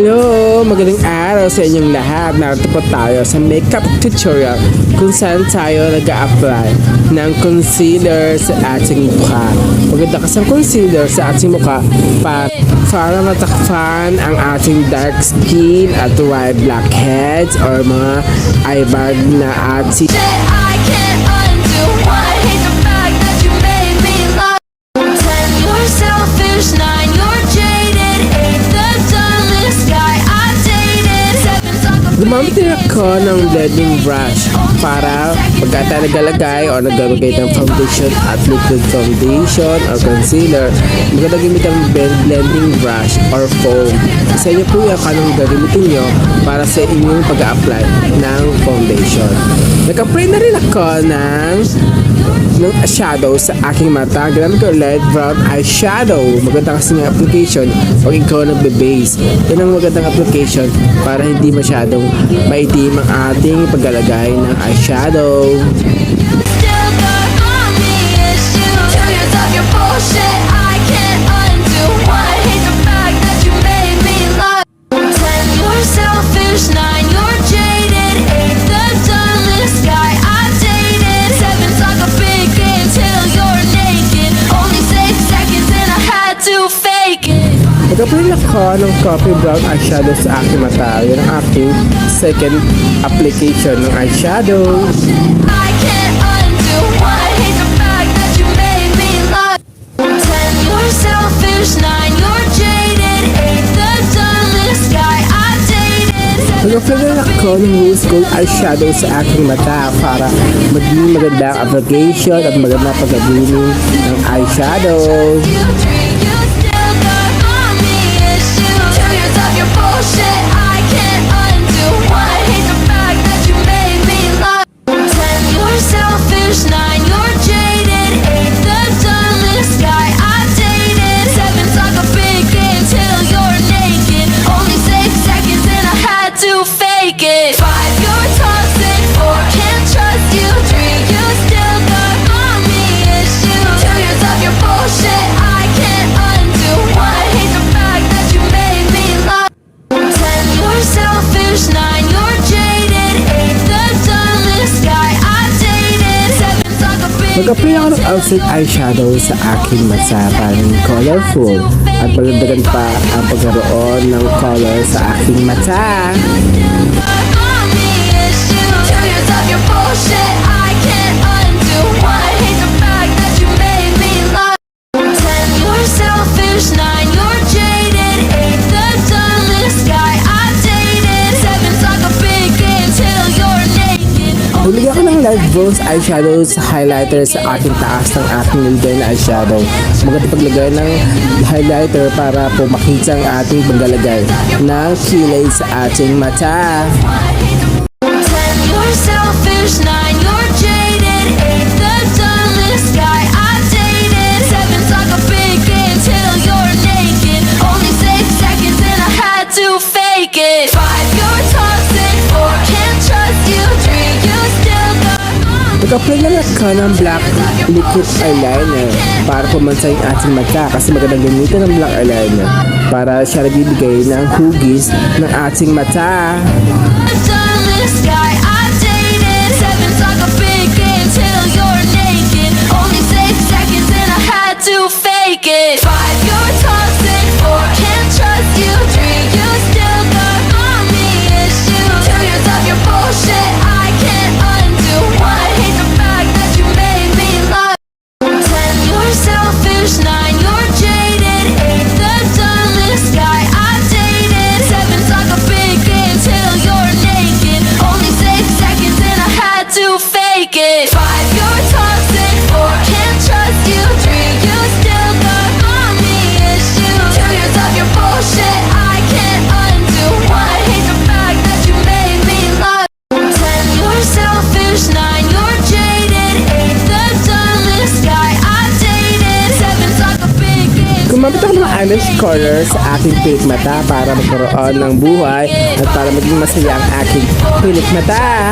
Hello! Magandang araw sa inyong lahat. Narito po tayo sa makeup tutorial kung saan tayo nag-a-apply ng concealer sa ating mukha. Maganda kasi ang concealer sa ating mukha para matakpan ang ating dark skin at white blackheads or mga eye bag na ating Gumamit din ako ng blending brush para pagka nagalagay o naglalagay ng foundation at liquid foundation or concealer, maganda gamit ang blending brush or foam. Sa inyo po yung anong gagamitin nyo para sa inyong pag-a-apply ng foundation. Nag-apply na rin ako ng shadow sa aking mata. Gamit ko light brown eyeshadow. Maganda kasi ng application pag ikaw nagbe-base. Yan ang magandang application para hindi masyadong maitim ang ating paglalagay ng eyeshadow. Nag-apply ako ng coffee brown eyeshadow sa aking mata. Yan ang aking second application ng eyeshadow. Nag-apply din ako ng rose gold eyeshadow sa aking mata para maging maganda ang application at maganda pag-blooming ng eyeshadow. Mag-apply ako ng outside eyeshadow sa aking mata para colorful at magdagdagan pa ang pagkaroon ng color sa aking mata. Bumili ako ng light bronze eyeshadow sa highlighter sa aking taas ng aking lagay na eyeshadow. Maganda paglagay ng highlighter para po makita ang ating paglalagay ng kilay sa ating mata. Nag-apply lang ako ng black liquid eyeliner para pumansay ang ating mata kasi magandang gamitin ng black eyeliner para siya nagbibigay ng hugis ng ating mata. Gumamit ako ng eyelash color sa aking pilik mata para magkaroon ng buhay at para maging masaya ang aking pilik mata.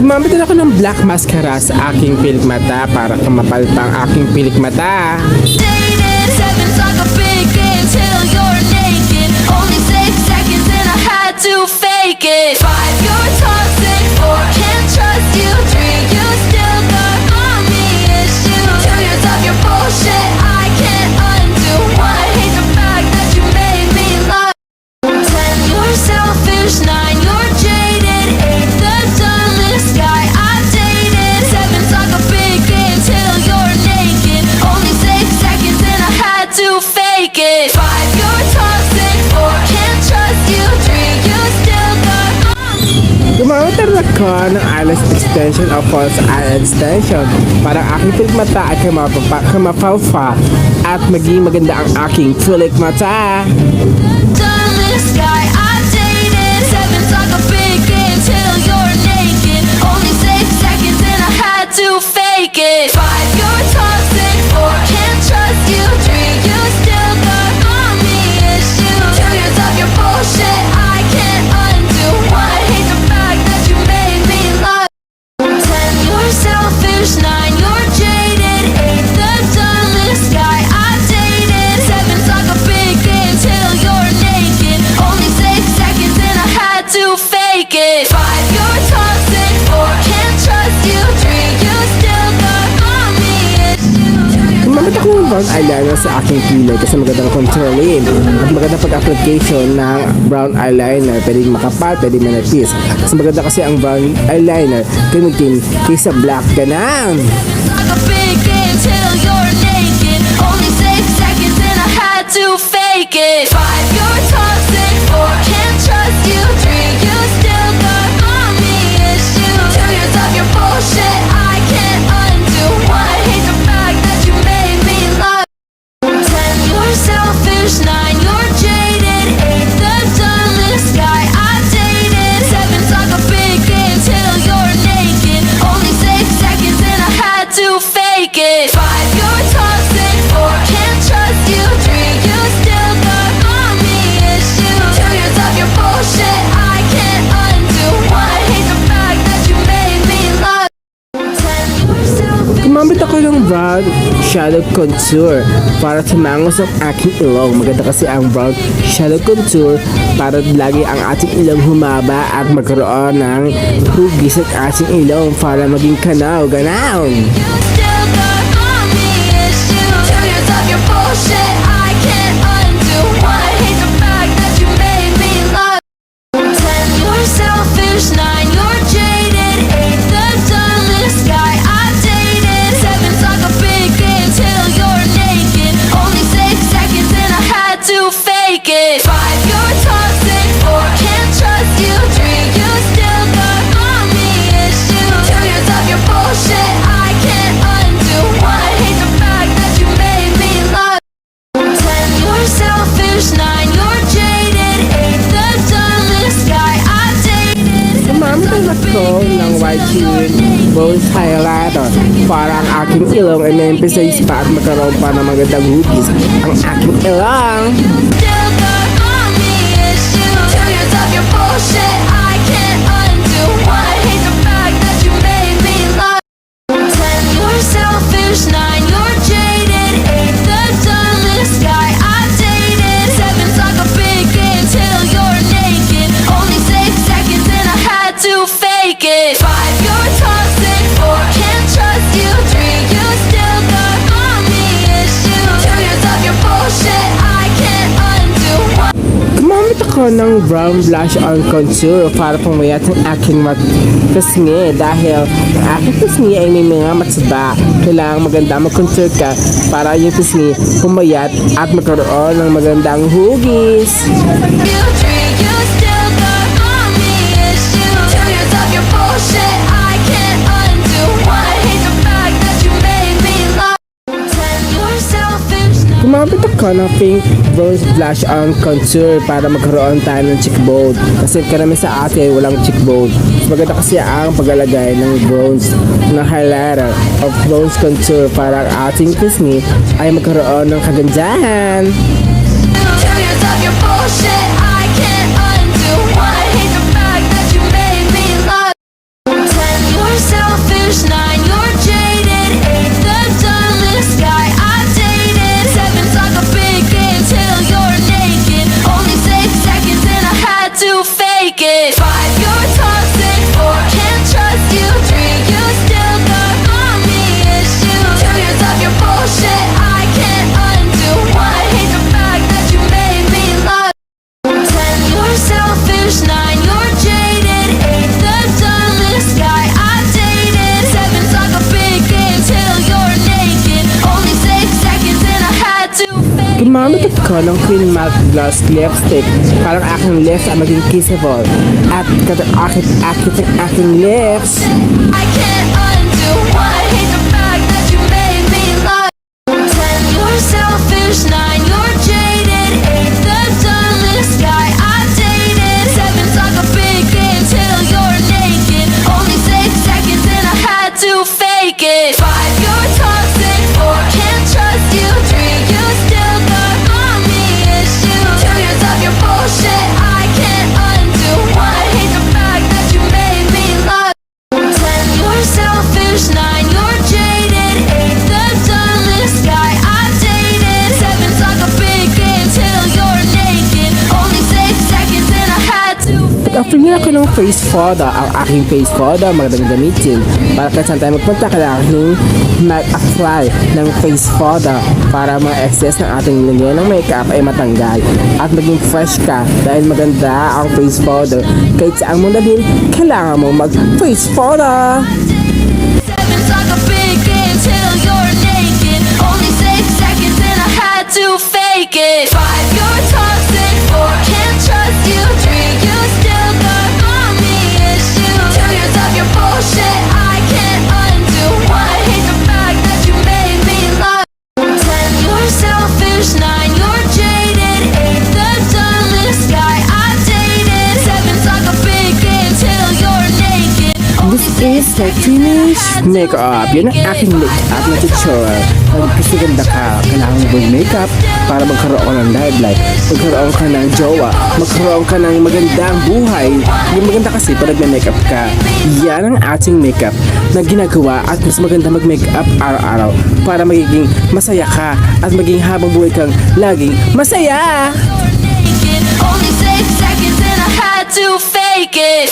Gumamit din ako ng black mascara sa aking pilik mata para kumapal pa ang aking pilik mata. Dated, seven's like a big game till you're naked. Only 6 seconds and I had to fake it. 5, you're toxic. 4, can't trust you. 3, you still got mommy issues. 2, you're tough, you're bullshit. I can't undo. 1, I hate the fact that you made me lie. 10, you're selfish. 9, you're jaded. 8, the dumbest guy I've dated. 7's like a big game till you're naked. Only 6 seconds and I had to fake it. 5, you're toxic. 4, can't trust you. 3, you still got Gumamit din ako ng eyelash extension o false eyelash extension para ang aking pilik mata ay kumapalpa at maging maganda ang aking pilik mata. dumbest guy I've dated. 7's like a big game till you're naked. Only 6 seconds and I had to fake it. 5, you're toxic. 4, can't trust you. 3, you still got mommy issues. 2, you're tough, you're bullshit. I can't undo. 1, I hate the fact that you made me lie. 10, you're selfish. 9, you're jaded. 8, the dumbest guy I've dated. 7's like a big game till you're naked. Only 6 seconds and I had to fake it. 5, you're toxic. 4, can't trust you. 3, you still got mommy issues. Gumamit ako ng brown eyeliner sa aking kilay kasi magandang contouring at magandang pag-application ng brown eyeliner. Pwedeng makapal, pwedeng manipis. Mas maganda kasi ang brown eyeliner gamitin kaysa black. Ganun! Like a big game till you're naked. Only 6 seconds and I had to fake it. 5, you're toxic. 4, can't trust you. 3, you still got mommy issues. 2, you're tough, you're bullshit. I can't undo. 1, I hate the fact that you made me lie. 10, you're selfish. 9, you're jaded. 8, the dumbest guy I've dated. 7's like a big game till you're naked. Only 6 seconds and I had to fake it. 5, you're toxic. 4, can't trust you. 3, you still got mommy issues. 2, you're tough, you're bullshit. I can't undo. 1, I hate the fact that you made me lie. 10, you're selfish. Gumamit ako ng brown shadow contour para tumangos ang aking ilong. Maganda kasi ang brown shadow contour para lagi ang ating ilong humaba at magkaroon ng hugis ang ating ilong para maging kanaw-ganaw. Still got mommy issues. 2, you're tough, you're bullshit. I can't undo. 1, I hate the fact that you made me lie. 10, you're selfish. 9, you're jaded. 8, the dumbest guy I've dated. 7's like a big game till you're naked. Only 6 seconds and I had to fake it. 5, you're toxic. 4, can't trust you. 3, you still got mommy issues. 2, you're tough, you're bullshit. I can't undo. 1, I hate the fact that you made me lie. 10, you're selfish. 9, you're jaded. 8, the dumbest guy I've dated. Gumamit din ako ng white chin bones highlighter para ang aking ilong ay ma-emphasize pa at magkaroon pa ng magandang hugis ang aking ilong. Still got mommy issues. 2, you're tough, you're bullshit. I can't undo. 1, I hate the fact that you made me lie. 10, you're selfish. 9, you're jaded. 8, the dumbest guy I've dated. 7's like a big game till you're naked. Only 6 seconds and I had to fake it. 5, you're toxic. 4, can't trust you. 3, you still got mommy issues. 2, you're tough, you're bullshit. I can't undo. 1, Gumamit ako ng brown blush on contour para pumayat ang aking pisngi dahil ang aking pisngi ay may mga mataba. Kailangan maganda mag-contour ka para yung pisngi pumayat at magkaroon ng magandang hugis. you 3, you still got mommy issues. 2, you're tough, you're bullshit. I can't undo. 1, I hate the fact that you made me lie. 10, you're selfish. Gumamit ako ng pink bronze blush on contour para magkaroon tayo ng cheekbone. Kasi karami sa atin walang cheekbone. Maganda kasi ang paglalagay ng bronze na highlighter of bronze contour para ang ating pisngi ay magkaroon ng kagandahan. 2, you're tough, you're bullshit. I can't undo. 1, I hate the fact that you made me lie. 10, you're fake it. 5, you're toxic. 4, can't trust you. 3, you still got mommy issues. 2 years of your bullshit I can't undo. 1, I hate the fact that you made me love. 10, you're selfish. 9, you're jaded. 8, the dumbest guy I've dated. 7, suck a big game till you're naked. Only 6 seconds and I had to fake. Gumamit ako ng Queen Matte Gloss Lipstick para ang aking lips ay maging kissable. At akit ang aking lips. I can't undo. 1, I hate the fact that you made me lie. 10, you're selfish. 9, you're jaded. 8, the dumbest guy I've dated. 7, suck a big game till you're naked. Only 6 seconds and I had to fake it. 5, you're toxic. 4, can't trust you. 3, you still got mommy issues. 2 years of your bullshit I can't undo. 1, I hate the fact that you made me lie. 10, you're selfish. 9, you're jaded. 8, the dumbest guy I've dated. 7, suck a big game till you're naked. Only 6 seconds and I had to. After niya ako ng face photo, ang aking face photo magandang gamitin para kahit saan tayo magpunta kailangan mag-apply ng face photo para mga excess ng ating lagyan ng makeup ay matanggal at maging fresh ka dahil maganda ang face photo. Kahit saan mo dalhin, kailangan mo mag-face photo. 7, suck a big game till you're naked. Only 6 seconds and I had to fake it. 5, you're toxic. 4, can't trust you. 3, you still got mommy issues. 2 years of your bullshit I can't undo. 1, I hate the fact that you made me lie. 10, you're selfish. 9, you're jaded. 8, the dumbest guy I've dated. 7, suck a big game till you're naked. This is the finished makeup. Yan ang aking makeup na tutorial. Pag kasi ganda ka, kailangan mo mag-makeup para magkaroon ka ng life, magkaroon ka ng jowa, magkaroon ka ng magandang buhay. Yung maganda kasi pag nag-makeup ka. Yan ang ating makeup na ginagawa at mas maganda mag-makeup araw-araw para magiging masaya ka at maging habang buhay kang laging masaya. Only 6 seconds and I had to fake it.